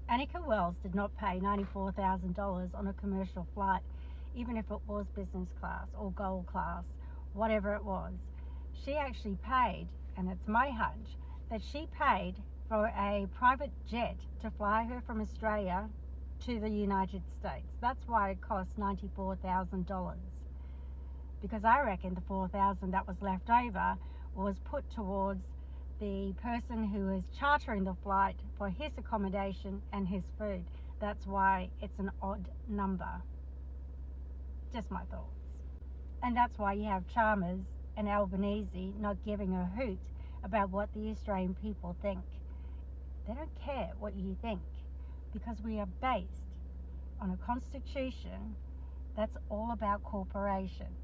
Annika Wells did not pay $94,000 on a commercial flight, even if it was business class or gold class, whatever it was. She actually paid, and it's my hunch, that she paid for a private jet to fly her from Australia to the United States. That's why it cost $94,000. Because I reckon the $4,000 that was left over was put towards the person who is chartering the flight for his accommodation and his food. That's why it's an odd number. Just my thoughts. And that's why you have Chalmers and Albanese not giving a hoot about what the Australian people think. They don't care what you think, because we are based on a constitution that's all about corporations,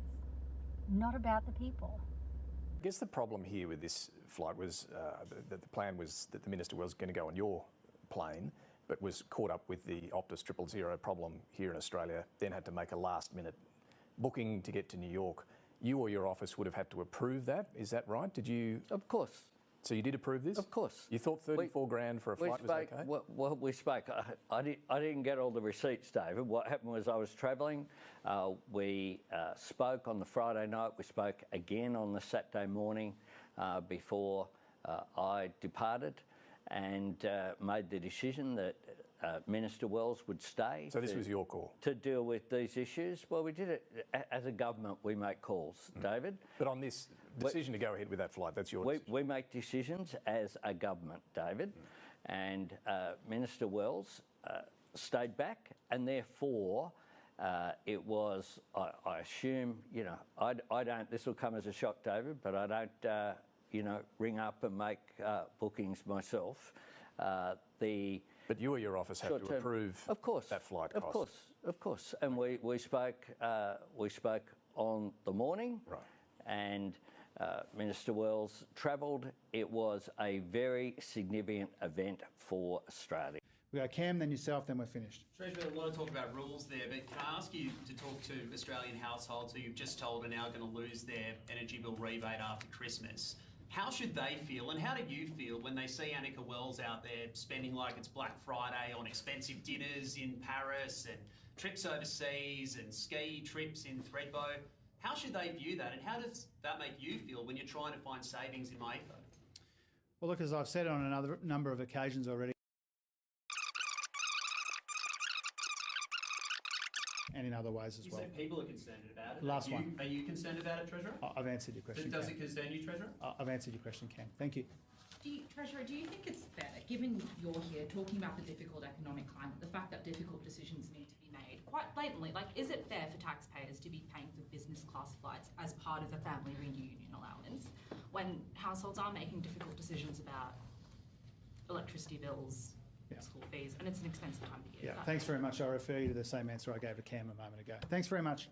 not about the people. I guess the problem here with this flight was that the plan was that the Minister was going to go on your plane, but was caught up with the Optus 000 problem here in Australia, then had to make a last-minute booking to get to New York. You or your office would have had to approve that, is that right? Did you? Of course. So you did approve this? Of course. You thought 34 grand for a flight was okay? Well, we spoke. I didn't get all the receipts, David. What happened was I was travelling. We spoke on the Friday night. We spoke again on the Saturday morning before I departed, and made the decision that Minister Wells would stay. So this was your call? To deal with these issues. Well, we did it. As a government, we make calls, David. But on this decision to go ahead with that flight, that's your decision? We make decisions as a government, David. And Minister Wells stayed back, and therefore it was, I assume, you know, I don't, this will come as a shock, David, but I don't, you know, ring up and make bookings myself. But you or your office had to approve that flight cost? Of course. And we spoke on the morning, right. And Minister Wells travelled. It was a very significant event for Australia. We go Cam, then yourself, then we're finished. Treasurer, a lot of talk about rules there, but can I ask you to talk to Australian households who you've just told are now going to lose their energy bill rebate after Christmas? How should they feel, and how do you feel when they see Annika Wells out there spending like it's Black Friday on expensive dinners in Paris and trips overseas and ski trips in Thredbo? How should they view that, and how does that make you feel when you're trying to find savings in MAFO? Well, look, as I've said on another number of occasions already, and in other ways as well. You said people are concerned about it. Last one. Are you concerned about it, Treasurer? I've answered your question, Does it concern you, Treasurer? I've answered your question, Cam. Thank you. Treasurer, do you think it's fair, given you're here talking about the difficult economic climate, the fact that difficult decisions need to be made, quite blatantly, like, is it fair for taxpayers to be paying for business class flights as part of the family reunion allowance when households are making difficult decisions about electricity bills, school fees, and it's an expensive time of year? Yeah, thanks very much. I refer you to the same answer I gave to Cam a moment ago. Thanks very much.